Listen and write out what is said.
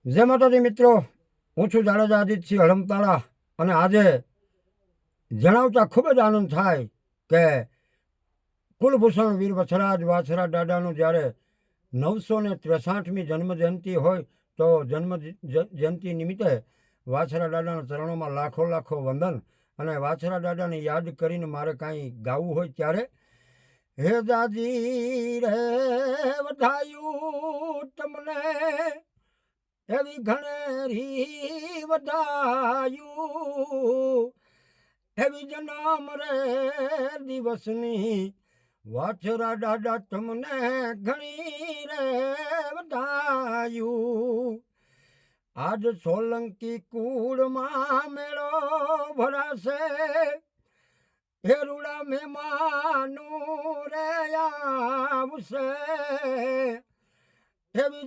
જય માતાજી મિત્રો, હું છું જાડેજા આદિત્યસિંહ હળમતાળા અને આજે જણાવતા ખૂબ જ આનંદ થાય કે કુલભૂષણ વીર વછરાજ વાછરા દાદાનું જ્યારે 963મી જન્મજયંતિ હોય તો જન્મજયંતિ નિમિત્તે વાછરા દાદાના ચરણોમાં લાખો લાખો વંદન અને વાછરા દાદાને યાદ કરીને મારે કાંઈ ગાવું હોય ત્યારે હે દાદી રે વધાયું તમને એવી ઘણેરી વધાયું એવી જન્મ રે દિવસની વાછરા દાદા તમને ઘણી રે વધાયું આજ સોલંકી કુળમાં મેળો ભરાશે હેરુડા મહેમાનું રે આવશે એવી